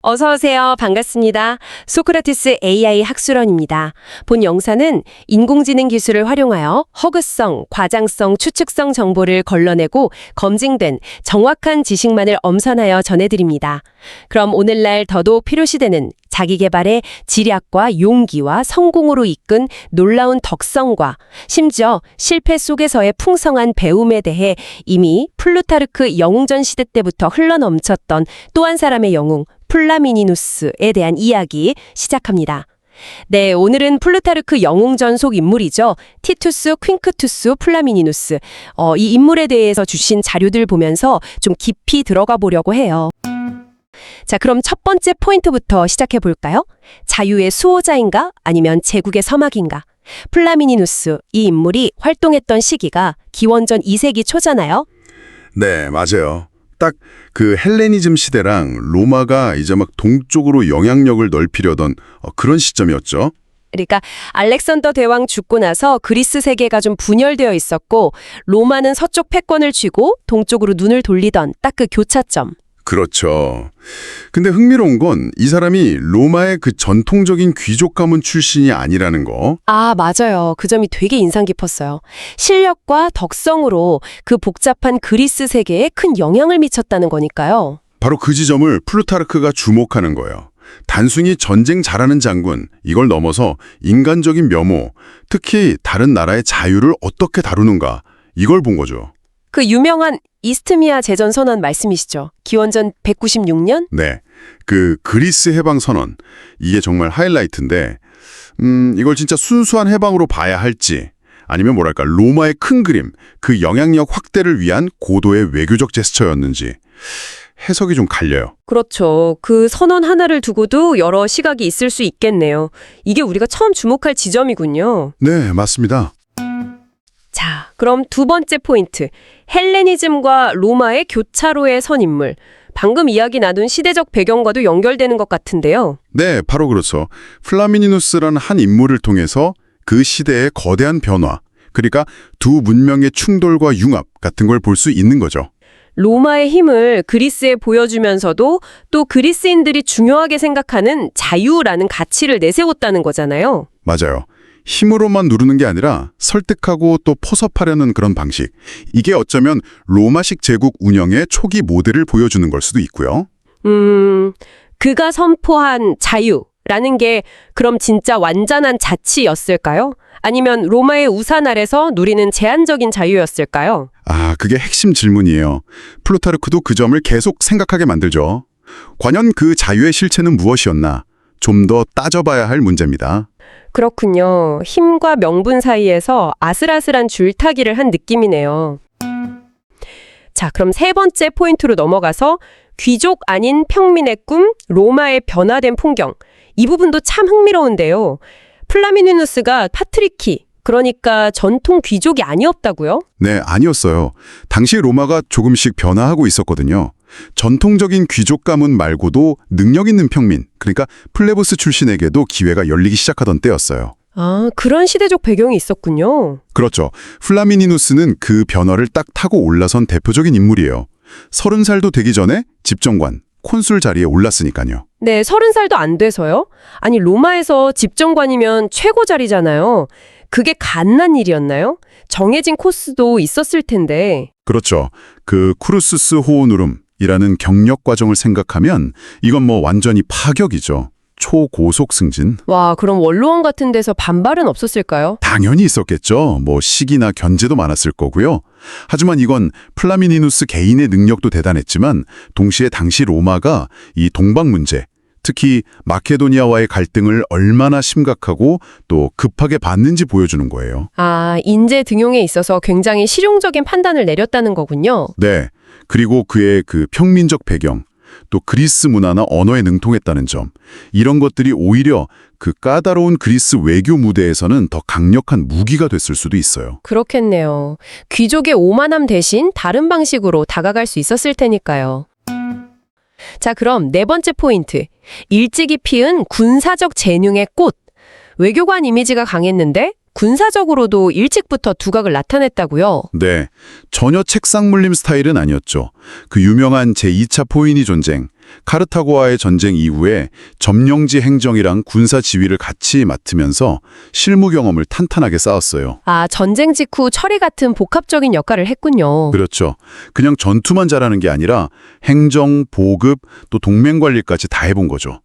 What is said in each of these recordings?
어서 오세요. 반갑습니다. 소크라테스 AI 학술원입니다. 본 영상은 인공지능 기술을 활용하여 허구성, 과장성, 추측성 정보를 걸러내고 검증된 정확한 지식만을 엄선하여 전해드립니다. 그럼 오늘날 더더욱 필요시되는 자기계발의 지략과 용기와 성공으로 이끈 놀라운 덕성과 심지어 실패 속에서의 풍성한 배움에 대해 이미 플루타르크 영웅전 시대 때부터 흘러넘쳤던 또 한 사람의 영웅 플라미니누스에 대한 이야기 시작합니다. 네, 오늘은 플루타르크 영웅전 속 인물이죠. 티투스 퀼크투스 플라미니누스. 이 인물에 대해서 주신 자료들 보면서 좀 깊이 들어가 보려고 해요. 자, 그럼 첫 번째 포인트부터 시작해 볼까요? 자유의 수호자인가? 아니면 제국의 서막인가? 플라미니누스, 이 인물이 활동했던 시기가 기원전 2세기 초잖아요. 네, 맞아요. 딱 그 헬레니즘 시대랑 로마가 이제 막 동쪽으로 영향력을 넓히려던 그런 시점이었죠. 그러니까 알렉산더 대왕 죽고 나서 그리스 세계가 좀 분열되어 있었고 로마는 서쪽 패권을 쥐고 동쪽으로 눈을 돌리던 딱 그 교차점. 그렇죠. 근데 흥미로운 건 이 사람이 로마의 그 전통적인 귀족 가문 출신이 아니라는 거. 아, 맞아요. 그 점이 되게 인상 깊었어요. 실력과 덕성으로 그 복잡한 그리스 세계에 큰 영향을 미쳤다는 거니까요. 바로 그 지점을 플루타르크가 주목하는 거예요. 단순히 전쟁 잘하는 장군, 이걸 넘어서 인간적인 면모, 특히 다른 나라의 자유를 어떻게 다루는가, 이걸 본 거죠. 그 유명한 이스트미아 제전 선언 말씀이시죠? 기원전 196년? 네, 그 그리스 해방 선언, 이게 정말 하이라이트인데 이걸 진짜 순수한 해방으로 봐야 할지 아니면 뭐랄까 로마의 큰 그림, 그 영향력 확대를 위한 고도의 외교적 제스처였는지 해석이 좀 갈려요. 그렇죠. 그 선언 하나를 두고도 여러 시각이 있을 수 있겠네요. 이게 우리가 처음 주목할 지점이군요. 네, 맞습니다. 자, 그럼 두 번째 포인트. 헬레니즘과 로마의 교차로에 선 인물. 방금 이야기 나눈 시대적 배경과도 연결되는 것 같은데요. 네, 바로 그렇죠. 플라미니누스라는 한 인물을 통해서 그 시대의 거대한 변화, 그러니까 두 문명의 충돌과 융합 같은 걸 볼 수 있는 거죠. 로마의 힘을 그리스에 보여주면서도 또 그리스인들이 중요하게 생각하는 자유라는 가치를 내세웠다는 거잖아요. 맞아요. 힘으로만 누르는 게 아니라 설득하고 또 포섭하려는 그런 방식. 이게 어쩌면 로마식 제국 운영의 초기 모델을 보여주는 걸 수도 있고요. 그가 선포한 자유라는 게 그럼 진짜 완전한 자치였을까요? 아니면 로마의 우산 아래서 누리는 제한적인 자유였을까요? 아, 그게 핵심 질문이에요. 플루타르크도 그 점을 계속 생각하게 만들죠. 과연 그 자유의 실체는 무엇이었나? 좀 더 따져봐야 할 문제입니다. 그렇군요. 힘과 명분 사이에서 아슬아슬한 줄타기를 한 느낌이네요. 자, 그럼 세 번째 포인트로 넘어가서 귀족 아닌 평민의 꿈, 로마의 변화된 풍경. 이 부분도 참 흥미로운데요. 플라미니누스가 파트리키, 그러니까 전통 귀족이 아니었다고요? 네, 아니었어요. 당시 로마가 조금씩 변화하고 있었거든요. 전통적인 귀족 가문 말고도 능력 있는 평민, 그러니까 플레보스 출신에게도 기회가 열리기 시작하던 때였어요. 아, 그런 시대적 배경이 있었군요. 그렇죠. 플라미니누스는 그 변화를 딱 타고 올라선 대표적인 인물이에요. 30살도 되기 전에 집정관, 콘술 자리에 올랐으니까요. 네, 30살도 안 돼서요? 아니, 로마에서 집정관이면 최고 자리잖아요. 그게 갓난 일이었나요? 정해진 코스도 있었을 텐데. 그렇죠. 그 쿠르스스 호오누름이라는 경력 과정을 생각하면 이건 뭐 완전히 파격이죠. 초고속 승진. 와, 그럼 원로원 같은 데서 반발은 없었을까요? 당연히 있었겠죠. 뭐 시기나 견제도 많았을 거고요. 하지만 이건 플라미니누스 개인의 능력도 대단했지만 동시에 당시 로마가 이 동방 문제, 특히 마케도니아와의 갈등을 얼마나 심각하고 또 급하게 봤는지 보여주는 거예요. 아, 인재 등용에 있어서 굉장히 실용적인 판단을 내렸다는 거군요. 네. 그리고 그의 그 평민적 배경, 또 그리스 문화나 언어에 능통했다는 점, 이런 것들이 오히려 그 까다로운 그리스 외교 무대에서는 더 강력한 무기가 됐을 수도 있어요. 그렇겠네요. 귀족의 오만함 대신 다른 방식으로 다가갈 수 있었을 테니까요. 자, 그럼 네 번째 포인트. 일찍이 피은 군사적 재능의 꽃. 외교관 이미지가 강했는데 군사적으로도 일찍부터 두각을 나타냈다고요? 네, 전혀 책상 물림 스타일은 아니었죠. 그 유명한 제2차 포이니 전쟁, 카르타고와의 전쟁 이후에 점령지 행정이랑 군사 지휘를 같이 맡으면서 실무 경험을 탄탄하게 쌓았어요. 아, 전쟁 직후 처리 같은 복합적인 역할을 했군요. 그렇죠. 그냥 전투만 잘하는 게 아니라 행정, 보급, 또 동맹 관리까지 다 해본 거죠.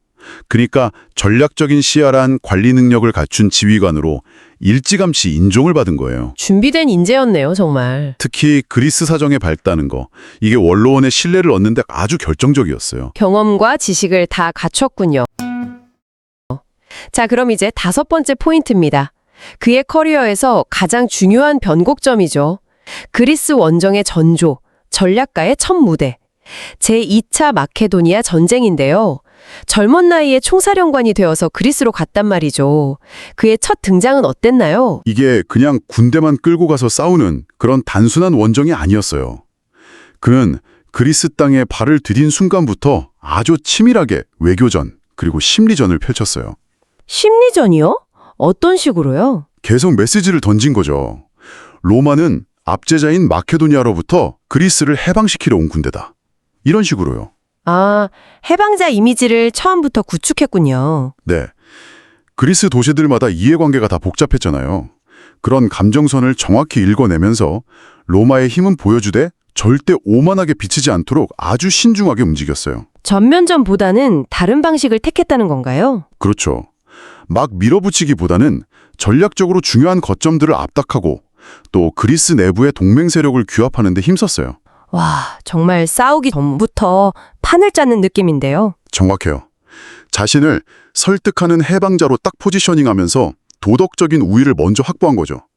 그러니까 전략적인 시야란 관리 능력을 갖춘 지휘관으로 일찌감치 인종을 받은 거예요. 준비된 인재였네요, 정말. 특히 그리스 사정에 밝다는 거, 이게 원로원의 신뢰를 얻는 데 아주 결정적이었어요. 경험과 지식을 다 갖췄군요. 자, 그럼 이제 5번째 포인트입니다. 그의 커리어에서 가장 중요한 변곡점이죠. 그리스 원정의 전조, 전략가의 첫 무대. 제2차 마케도니아 전쟁인데요. 젊은 나이에 총사령관이 되어서 그리스로 갔단 말이죠. 그의 첫 등장은 어땠나요? 이게 그냥 군대만 끌고 가서 싸우는 그런 단순한 원정이 아니었어요. 그는 그리스 땅에 발을 들인 순간부터 아주 치밀하게 외교전, 그리고 심리전을 펼쳤어요. 심리전이요? 어떤 식으로요? 계속 메시지를 던진 거죠. 로마는 압제자인 마케도니아로부터 그리스를 해방시키러 온 군대다. 이런 식으로요. 아, 해방자 이미지를 처음부터 구축했군요. 네. 그리스 도시들마다 이해관계가 다 복잡했잖아요. 그런 감정선을 정확히 읽어내면서 로마의 힘은 보여주되 절대 오만하게 비치지 않도록 아주 신중하게 움직였어요. 전면전보다는 다른 방식을 택했다는 건가요? 그렇죠. 막 밀어붙이기보다는 전략적으로 중요한 거점들을 압박하고 또 그리스 내부의 동맹 세력을 규합하는 데 힘썼어요. 와, 정말 싸우기 전부터 판을 짜는 느낌인데요. 정확해요. 자신을 설득하는 해방자로 딱 포지셔닝하면서 도덕적인 우위를 먼저 확보한 거죠.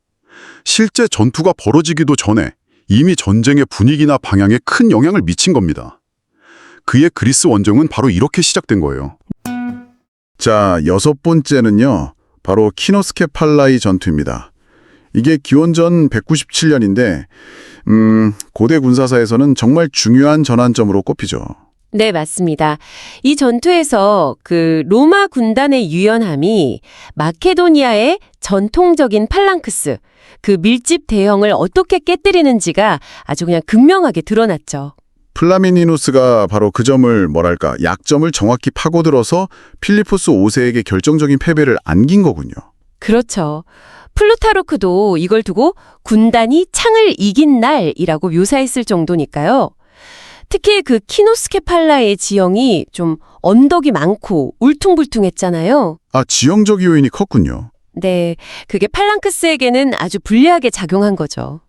실제 전투가 벌어지기도 전에 이미 전쟁의 분위기나 방향에 큰 영향을 미친 겁니다. 그의 그리스 원정은 바로 이렇게 시작된 거예요. 자, 6번째는요. 바로 키노스케팔라이 전투입니다. 이게 기원전 197년인데 고대 군사사에서는 정말 중요한 전환점으로 꼽히죠. 네, 맞습니다. 이 전투에서 그 로마 군단의 유연함이 마케도니아의 전통적인 팔랑크스, 그 밀집 대형을 어떻게 깨뜨리는지가 아주 그냥 극명하게 드러났죠. 플라미니누스가 바로 그 점을 약점을 정확히 파고들어서 필리포스 5세에게 결정적인 패배를 안긴 거군요. 그렇죠. 플루타르크도 이걸 두고 군단이 창을 이긴 날이라고 묘사했을 정도니까요. 특히 그 키노스케팔라의 지형이 좀 언덕이 많고 울퉁불퉁했잖아요. 아, 지형적 요인이 컸군요. 네, 그게 팔랑크스에게는 아주 불리하게 작용한 거죠.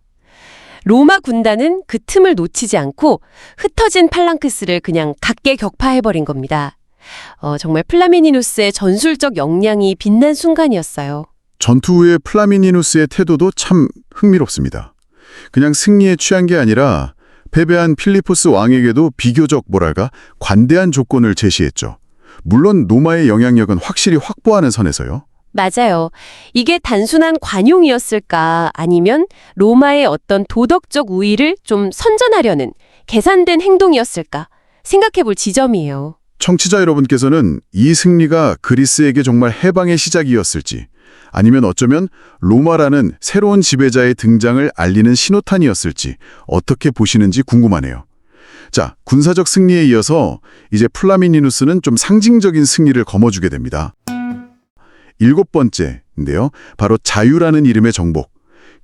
로마 군단은 그 틈을 놓치지 않고 흩어진 팔랑크스를 그냥 각계 격파해버린 겁니다. 정말 플라미니누스의 전술적 역량이 빛난 순간이었어요. 전투 후에 플라미니누스의 태도도 참 흥미롭습니다. 그냥 승리에 취한 게 아니라 패배한 필리포스 왕에게도 비교적 관대한 조건을 제시했죠. 물론 로마의 영향력은 확실히 확보하는 선에서요. 맞아요. 이게 단순한 관용이었을까 아니면 로마의 어떤 도덕적 우위를 좀 선전하려는 계산된 행동이었을까 생각해 볼 지점이에요. 청취자 여러분께서는 이 승리가 그리스에게 정말 해방의 시작이었을지 아니면 어쩌면 로마라는 새로운 지배자의 등장을 알리는 신호탄이었을지 어떻게 보시는지 궁금하네요. 자, 군사적 승리에 이어서 이제 플라미니누스는 좀 상징적인 승리를 거머쥐게 됩니다. 7번째인데요. 바로 자유라는 이름의 정복.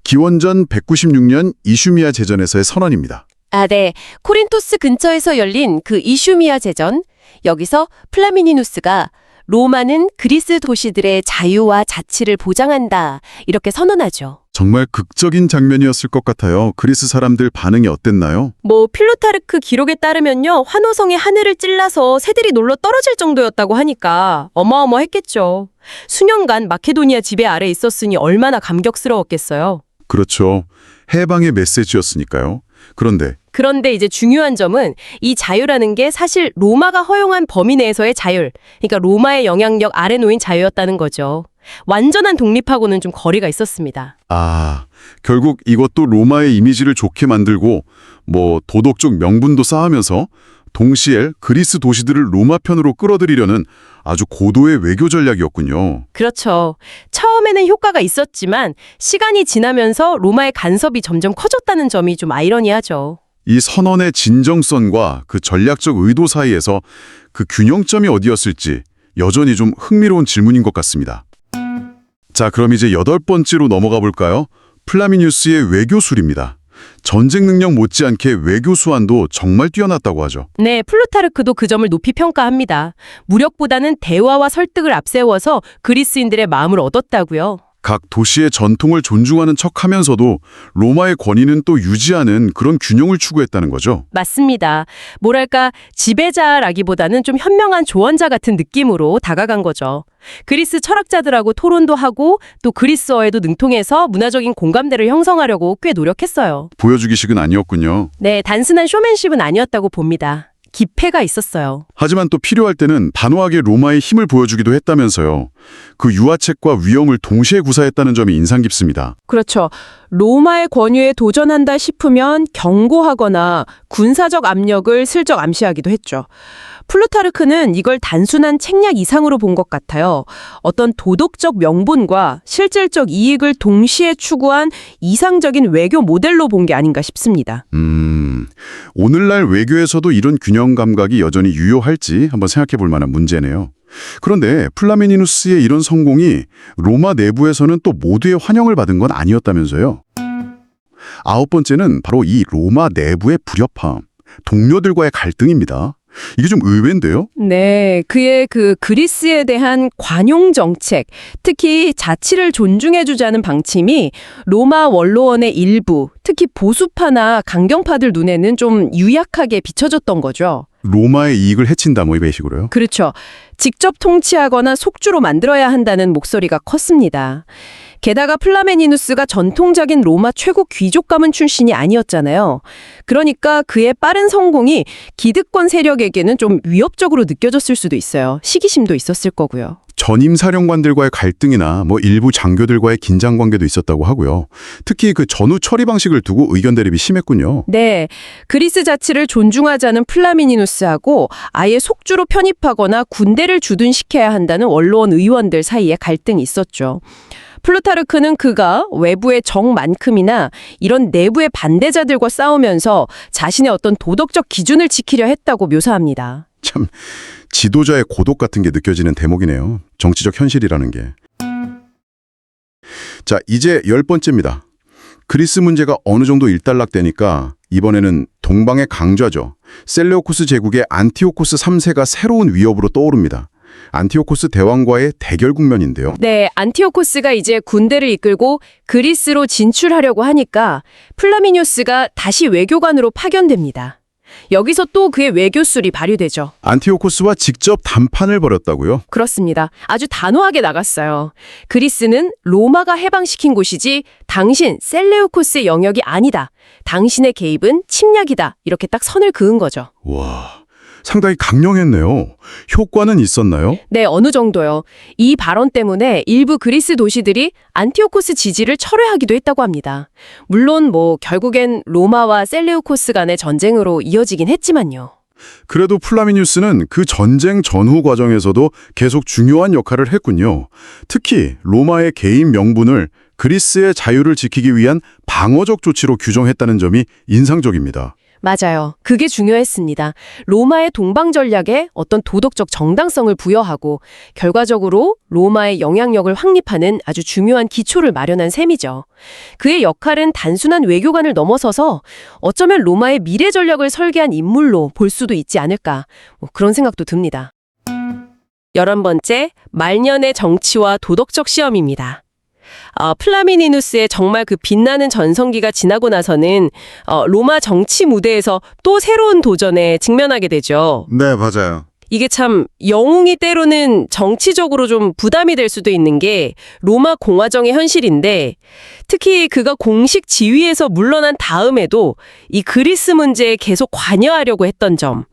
기원전 196년 이슈미아 제전에서의 선언입니다. 아, 네. 코린토스 근처에서 열린 그 이슈미아 제전. 여기서 플라미니누스가 로마는 그리스 도시들의 자유와 자치를 보장한다. 이렇게 선언하죠. 정말 극적인 장면이었을 것 같아요. 그리스 사람들 반응이 어땠나요? 필루타르크 기록에 따르면요. 환호성이 하늘을 찔러서 새들이 놀러 떨어질 정도였다고 하니까 어마어마했겠죠. 수년간 마케도니아 지배 아래 있었으니 얼마나 감격스러웠겠어요. 그렇죠. 해방의 메시지였으니까요. 그런데 이제 중요한 점은 이 자유라는 게 사실 로마가 허용한 범위 내에서의 자율, 그러니까 로마의 영향력 아래 놓인 자유였다는 거죠. 완전한 독립하고는 좀 거리가 있었습니다. 아, 결국 이것도 로마의 이미지를 좋게 만들고 도덕적 명분도 쌓으면서 동시에 그리스 도시들을 로마 편으로 끌어들이려는 아주 고도의 외교 전략이었군요. 그렇죠. 처음에는 효과가 있었지만 시간이 지나면서 로마의 간섭이 점점 커졌다는 점이 좀 아이러니하죠. 이 선언의 진정성과 그 전략적 의도 사이에서 그 균형점이 어디였을지 여전히 좀 흥미로운 질문인 것 같습니다. 자, 그럼 이제 8번째로 넘어가 볼까요? 플라미니우스의 외교술입니다. 전쟁 능력 못지않게 외교 수완도 정말 뛰어났다고 하죠. 네, 플루타르크도 그 점을 높이 평가합니다. 무력보다는 대화와 설득을 앞세워서 그리스인들의 마음을 얻었다고요. 각 도시의 전통을 존중하는 척하면서도 로마의 권위는 또 유지하는 그런 균형을 추구했다는 거죠. 맞습니다. 뭐랄까 지배자라기보다는 좀 현명한 조언자 같은 느낌으로 다가간 거죠. 그리스 철학자들하고 토론도 하고 또 그리스어에도 능통해서 문화적인 공감대를 형성하려고 꽤 노력했어요. 보여주기식은 아니었군요. 네, 단순한 쇼맨십은 아니었다고 봅니다. 기패가 있었어요. 하지만 또 필요할 때는 단호하게 로마의 힘을 보여주기도 했다면서요. 그 유화책과 위엄을 동시에 구사했다는 점이 인상 깊습니다. 그렇죠. 로마의 권위에 도전한다 싶으면 경고하거나 군사적 압력을 슬쩍 암시하기도 했죠. 플루타르크는 이걸 단순한 책략 이상으로 본 것 같아요. 어떤 도덕적 명분과 실질적 이익을 동시에 추구한 이상적인 외교 모델로 본 게 아닌가 싶습니다. 오늘날 외교에서도 이런 균형 감각이 여전히 유효할지 한번 생각해 볼 만한 문제네요. 그런데 플라미니누스의 이런 성공이 로마 내부에서는 또 모두의 환영을 받은 건 아니었다면서요. 9번째는 바로 이 로마 내부의 불협화음, 동료들과의 갈등입니다. 이게 좀 의외인데요? 네, 그의 그 그리스에 대한 관용 정책, 특히 자치를 존중해주자는 방침이 로마 원로원의 일부, 특히 보수파나 강경파들 눈에는 좀 유약하게 비춰졌던 거죠. 로마의 이익을 해친다 뭐 이런 식으로요? 그렇죠. 직접 통치하거나 속주로 만들어야 한다는 목소리가 컸습니다. 게다가 플라메니누스가 전통적인 로마 최고 귀족 가문 출신이 아니었잖아요. 그러니까 그의 빠른 성공이 기득권 세력에게는 좀 위협적으로 느껴졌을 수도 있어요. 시기심도 있었을 거고요. 전임 사령관들과의 갈등이나 뭐 일부 장교들과의 긴장 관계도 있었다고 하고요. 특히 그 전후 처리 방식을 두고 의견 대립이 심했군요. 네, 그리스 자치를 존중하자는 플라미니누스하고 아예 속주로 편입하거나 군대를 주둔시켜야 한다는 원로원 의원들 사이에 갈등이 있었죠. 플루타르크는 그가 외부의 적만큼이나 이런 내부의 반대자들과 싸우면서 자신의 어떤 도덕적 기준을 지키려 했다고 묘사합니다. 참 지도자의 고독 같은 게 느껴지는 대목이네요. 정치적 현실이라는 게. 자, 이제 10번째입니다. 그리스 문제가 어느 정도 일단락되니까 이번에는 동방의 강자죠. 셀레우코스 제국의 안티오코스 3세가 새로운 위협으로 떠오릅니다. 안티오코스 대왕과의 대결 국면인데요. 네, 안티오코스가 이제 군대를 이끌고 그리스로 진출하려고 하니까 플라미니우스가 다시 외교관으로 파견됩니다. 여기서 또 그의 외교술이 발휘되죠. 안티오코스와 직접談판을 벌였다고요? 그렇습니다. 아주 단호하게 나갔어요. 그리스는 로마가 해방시킨 곳이지 당신 셀레우코스의 영역이 아니다. 당신의 개입은 침략이다. 이렇게 딱 선을 그은 거죠. 와, 상당히 강령했네요. 효과는 있었나요? 네, 어느 정도요. 이 발언 때문에 일부 그리스 도시들이 안티오코스 지지를 철회하기도 했다고 합니다. 물론 결국엔 로마와 셀레우코스 간의 전쟁으로 이어지긴 했지만요. 그래도 플라미니우스는 그 전쟁 전후 과정에서도 계속 중요한 역할을 했군요. 특히 로마의 개인 명분을 그리스의 자유를 지키기 위한 방어적 조치로 규정했다는 점이 인상적입니다. 맞아요. 그게 중요했습니다. 로마의 동방 전략에 어떤 도덕적 정당성을 부여하고 결과적으로 로마의 영향력을 확립하는 아주 중요한 기초를 마련한 셈이죠. 그의 역할은 단순한 외교관을 넘어서서 어쩌면 로마의 미래 전략을 설계한 인물로 볼 수도 있지 않을까 그런 생각도 듭니다. 11번째, 말년의 정치와 도덕적 시험입니다. 플라미니누스의 정말 그 빛나는 전성기가 지나고 나서는 로마 정치 무대에서 또 새로운 도전에 직면하게 되죠. 네, 맞아요. 이게 참 영웅이 때로는 정치적으로 좀 부담이 될 수도 있는 게 로마 공화정의 현실인데 특히 그가 공식 지위에서 물러난 다음에도 이 그리스 문제에 계속 관여하려고 했던 점.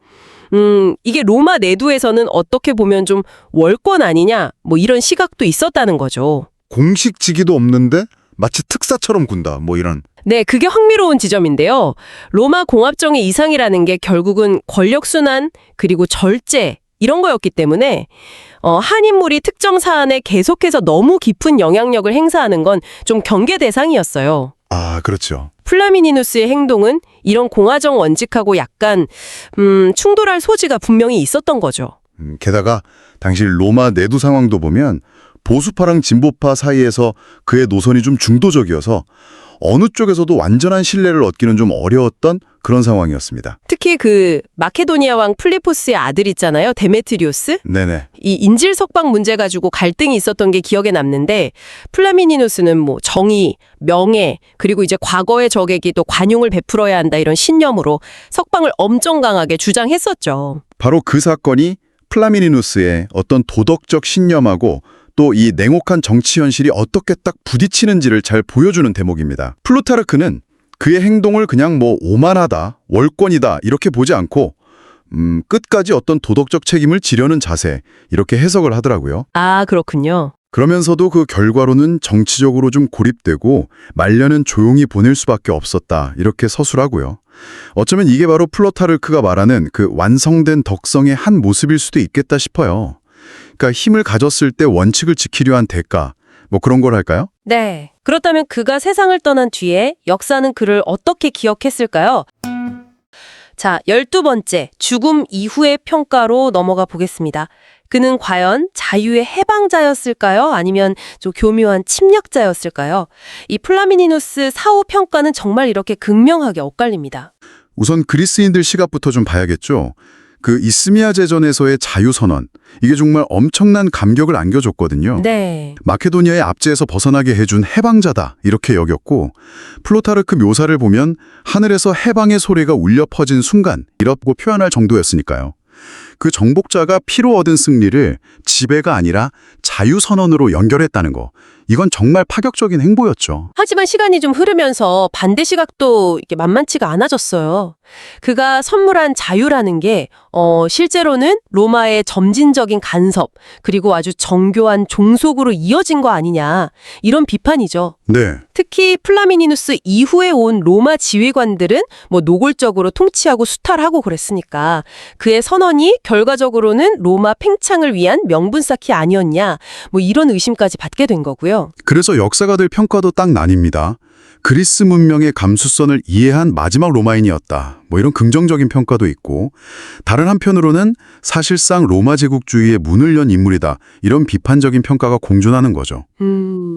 이게 로마 내부에서는 어떻게 보면 좀 월권 아니냐 이런 시각도 있었다는 거죠. 공식 직위도 없는데 마치 특사처럼 군다. 이런. 네, 그게 흥미로운 지점인데요. 로마 공합정의 이상이라는 게 결국은 권력순환 그리고 절제 이런 거였기 때문에 한 인물이 특정 사안에 계속해서 너무 깊은 영향력을 행사하는 건 좀 경계 대상이었어요. 아, 그렇죠. 플라미니누스의 행동은 이런 공화정 원칙하고 약간 충돌할 소지가 분명히 있었던 거죠. 게다가 당시 로마 내두 상황도 보면 보수파랑 진보파 사이에서 그의 노선이 좀 중도적이어서 어느 쪽에서도 완전한 신뢰를 얻기는 좀 어려웠던 그런 상황이었습니다. 특히 그 마케도니아 왕 플리포스의 아들 있잖아요. 데메트리오스. 네네. 이 인질 석방 문제 가지고 갈등이 있었던 게 기억에 남는데 플라미니누스는 뭐 정의, 명예, 그리고 이제 과거의 적에게 또 관용을 베풀어야 한다 이런 신념으로 석방을 엄청 강하게 주장했었죠. 바로 그 사건이 플라미니누스의 어떤 도덕적 신념하고 또 이 냉혹한 정치 현실이 어떻게 딱 부딪히는지를 잘 보여주는 대목입니다. 플루타르크는 그의 행동을 그냥 뭐 오만하다, 월권이다 이렇게 보지 않고 끝까지 어떤 도덕적 책임을 지려는 자세 이렇게 해석을 하더라고요. 아, 그렇군요. 그러면서도 그 결과로는 정치적으로 좀 고립되고 말년은 조용히 보낼 수밖에 없었다 이렇게 서술하고요. 어쩌면 이게 바로 플루타르크가 말하는 그 완성된 덕성의 한 모습일 수도 있겠다 싶어요. 그러니까 힘을 가졌을 때 원칙을 지키려 한 대가 뭐 그런 걸 할까요? 네. 그렇다면 그가 세상을 떠난 뒤에 역사는 그를 어떻게 기억했을까요? 자, 12번째, 죽음 이후의 평가로 넘어가 보겠습니다. 그는 과연 자유의 해방자였을까요? 아니면 좀 교묘한 침략자였을까요? 이 플라미니누스 사후 평가는 정말 이렇게 극명하게 엇갈립니다. 우선 그리스인들 시각부터 좀 봐야겠죠. 그 이스미아 제전에서의 자유선언, 이게 정말 엄청난 감격을 안겨줬거든요. 네. 마케도니아의 압제에서 벗어나게 해준 해방자다 이렇게 여겼고 플루타르크 묘사를 보면 하늘에서 해방의 소리가 울려 퍼진 순간 이라고 표현할 정도였으니까요. 그 정복자가 피로 얻은 승리를 지배가 아니라 자유선언으로 연결했다는 거, 이건 정말 파격적인 행보였죠. 하지만 시간이 좀 흐르면서 반대 시각도 이게 만만치가 않아졌어요. 그가 선물한 자유라는 게 실제로는 로마의 점진적인 간섭 그리고 아주 정교한 종속으로 이어진 거 아니냐 이런 비판이죠. 네. 특히 플라미니누스 이후에 온 로마 지휘관들은 뭐 노골적으로 통치하고 수탈하고 그랬으니까 그의 선언이 결과적으로는 로마 팽창을 위한 명분 쌓기 아니었냐 뭐 이런 의심까지 받게 된 거고요. 그래서 역사가들 평가도 딱 나뉩니다. 그리스 문명의 감수성을 이해한 마지막 로마인이었다. 뭐 이런 긍정적인 평가도 있고 다른 한편으로는 사실상 로마 제국주의의 문을 연 인물이다. 이런 비판적인 평가가 공존하는 거죠.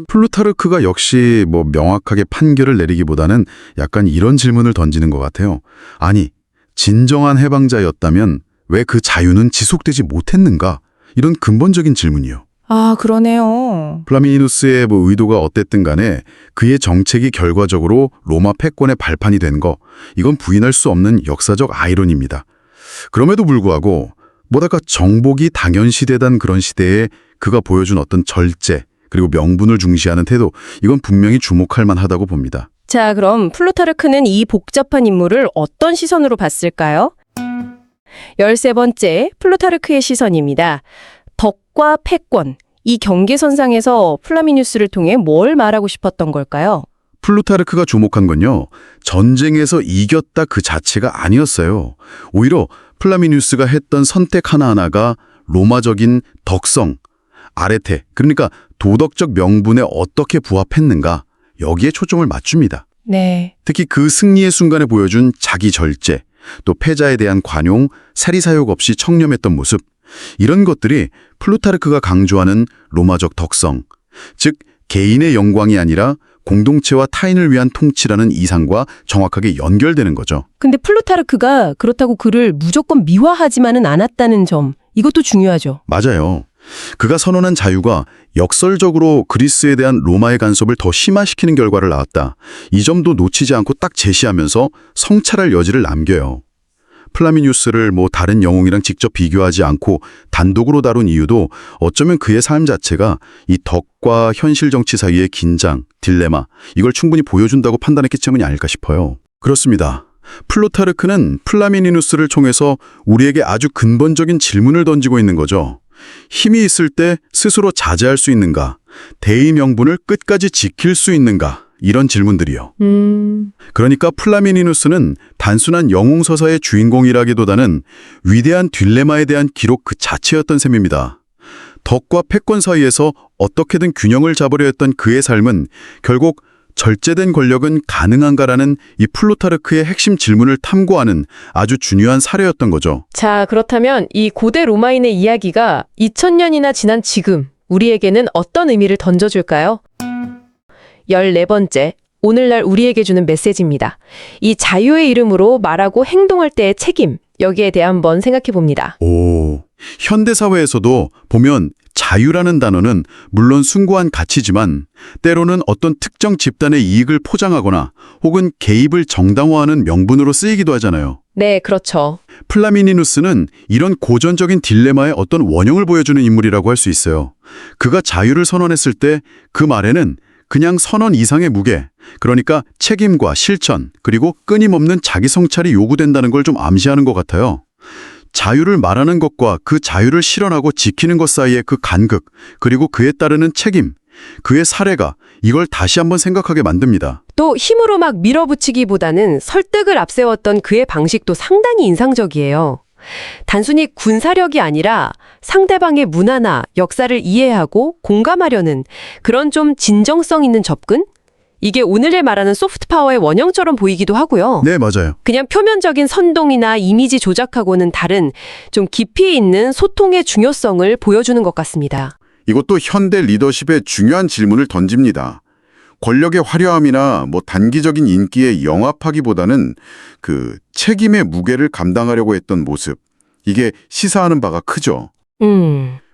플루타르크가 역시 뭐 명확하게 판결을 내리기보다는 약간 이런 질문을 던지는 것 같아요. 아니, 진정한 해방자였다면 왜 그 자유는 지속되지 못했는가? 이런 근본적인 질문이요. 아, 그러네요. 플라미니누스의 뭐 의도가 어땠든 간에 그의 정책이 결과적으로 로마 패권의 발판이 된 거, 이건 부인할 수 없는 역사적 아이러니입니다. 그럼에도 불구하고 뭐랄까 정복이 당연시되던 그런 시대에 그가 보여준 어떤 절제 그리고 명분을 중시하는 태도, 이건 분명히 주목할 만하다고 봅니다. 자, 그럼 플루타르크는 이 복잡한 인물을 어떤 시선으로 봤을까요? 13번째, 플루타르크의 시선입니다. 덕과 패권, 이 경계선상에서 플라미니누스를 통해 뭘 말하고 싶었던 걸까요? 플루타르크가 주목한 건요, 전쟁에서 이겼다 그 자체가 아니었어요. 오히려 플라미니누스가 했던 선택 하나하나가 로마적인 덕성, 아레테, 그러니까 도덕적 명분에 어떻게 부합했는가, 여기에 초점을 맞춥니다. 네. 특히 그 승리의 순간에 보여준 자기 절제, 또 패자에 대한 관용, 사리사욕 없이 청렴했던 모습, 이런 것들이 플루타르크가 강조하는 로마적 덕성, 즉 개인의 영광이 아니라 공동체와 타인을 위한 통치라는 이상과 정확하게 연결되는 거죠. 근데 플루타르크가 그렇다고 그를 무조건 미화하지만은 않았다는 점, 이것도 중요하죠. 맞아요. 그가 선언한 자유가 역설적으로 그리스에 대한 로마의 간섭을 더 심화시키는 결과를 낳았다. 이 점도 놓치지 않고 딱 제시하면서 성찰할 여지를 남겨요. 플라미니누스를 뭐 다른 영웅이랑 직접 비교하지 않고 단독으로 다룬 이유도 어쩌면 그의 삶 자체가 이 덕과 현실 정치 사이의 긴장, 딜레마, 이걸 충분히 보여준다고 판단했기 때문이 아닐까 싶어요. 그렇습니다. 플루타르크는 플라미니누스를 통해서 우리에게 아주 근본적인 질문을 던지고 있는 거죠. 힘이 있을 때 스스로 자제할 수 있는가? 대의 명분을 끝까지 지킬 수 있는가? 이런 질문들이요. 그러니까 플라미니누스는 단순한 영웅서사의 주인공이라기보다는 위대한 딜레마에 대한 기록 그 자체였던 셈입니다. 덕과 패권 사이에서 어떻게든 균형을 잡으려 했던 그의 삶은 결국 절제된 권력은 가능한가라는 이 플루타르크의 핵심 질문을 탐구하는 아주 중요한 사례였던 거죠. 자, 그렇다면 이 고대 로마인의 이야기가 2000년이나 지난 지금 우리에게는 어떤 의미를 던져줄까요? 14번째, 오늘날 우리에게 주는 메시지입니다. 이 자유의 이름으로 말하고 행동할 때의 책임, 여기에 대해 한번 생각해 봅니다. 오, 현대사회에서도 보면 자유라는 단어는 물론 숭고한 가치지만 때로는 어떤 특정 집단의 이익을 포장하거나 혹은 개입을 정당화하는 명분으로 쓰이기도 하잖아요. 네, 그렇죠. 플라미니누스는 이런 고전적인 딜레마의 어떤 원형을 보여주는 인물이라고 할 수 있어요. 그가 자유를 선언했을 때 그 말에는 그냥 선언 이상의 무게, 그러니까 책임과 실천, 그리고 끊임없는 자기 성찰이 요구된다는 걸 좀 암시하는 것 같아요. 자유를 말하는 것과 그 자유를 실현하고 지키는 것 사이의 그 간극, 그리고 그에 따르는 책임, 그의 사례가 이걸 다시 한번 생각하게 만듭니다. 또 힘으로 막 밀어붙이기보다는 설득을 앞세웠던 그의 방식도 상당히 인상적이에요. 단순히 군사력이 아니라 상대방의 문화나 역사를 이해하고 공감하려는 그런 좀 진정성 있는 접근? 이게 오늘날 말하는 소프트 파워의 원형처럼 보이기도 하고요. 네, 맞아요. 그냥 표면적인 선동이나 이미지 조작하고는 다른 좀 깊이 있는 소통의 중요성을 보여주는 것 같습니다. 이것도 현대 리더십에 중요한 질문을 던집니다. 권력의 화려함이나 단기적인 인기에 영합하기보다는 그 책임의 무게를 감당하려고 했던 모습, 이게 시사하는 바가 크죠.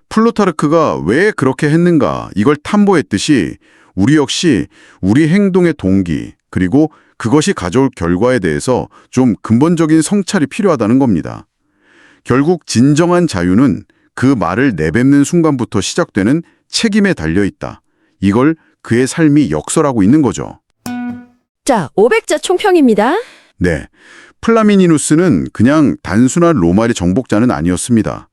플루타르크가 왜 그렇게 했는가 이걸 탐구했듯이 우리 역시 우리 행동의 동기, 그리고 그것이 가져올 결과에 대해서 좀 근본적인 성찰이 필요하다는 겁니다. 결국 진정한 자유는 그 말을 내뱉는 순간부터 시작되는 책임에 달려있다. 이걸 그의 삶이 역설하고 있는 거죠. 자, 500자 총평입니다. 네, 플라미니누스는 그냥 단순한 로마의 정복자는 아니었습니다.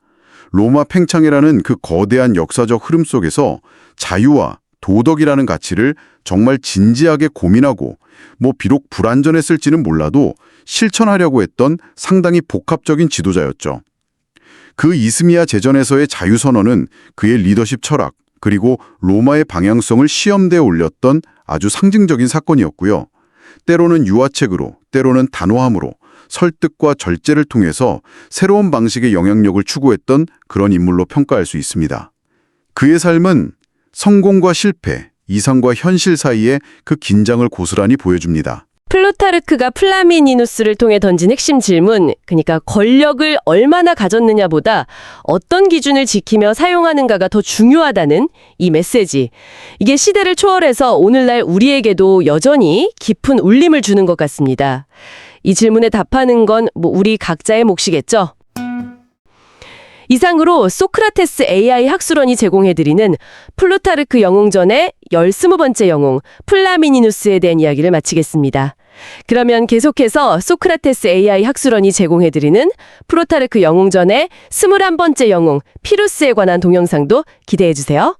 로마 팽창이라는 그 거대한 역사적 흐름 속에서 자유와 도덕이라는 가치를 정말 진지하게 고민하고 비록 불완전했을지는 몰라도 실천하려고 했던 상당히 복합적인 지도자였죠. 그 이스미아 제전에서의 자유선언은 그의 리더십 철학 그리고 로마의 방향성을 시험대에 올렸던 아주 상징적인 사건이었고요. 때로는 유화책으로, 때로는 단호함으로 설득과 절제를 통해서 새로운 방식의 영향력을 추구했던 그런 인물로 평가할 수 있습니다. 그의 삶은 성공과 실패, 이상과 현실 사이의 그 긴장을 고스란히 보여줍니다. 플루타르크가 플라미니누스를 통해 던진 핵심 질문, 그러니까 권력을 얼마나 가졌느냐보다 어떤 기준을 지키며 사용하는가가 더 중요하다는 이 메시지. 이게 시대를 초월해서 오늘날 우리에게도 여전히 깊은 울림을 주는 것 같습니다. 이 질문에 답하는 건 우리 각자의 몫이겠죠? 이상으로 소크라테스 AI 학술원이 제공해드리는 플루타르크 영웅전의 20번째 영웅 플라미니누스에 대한 이야기를 마치겠습니다. 그러면 계속해서 소크라테스 AI 학술원이 제공해드리는 플루타르크 영웅전의 21번째 영웅 피루스에 관한 동영상도 기대해주세요.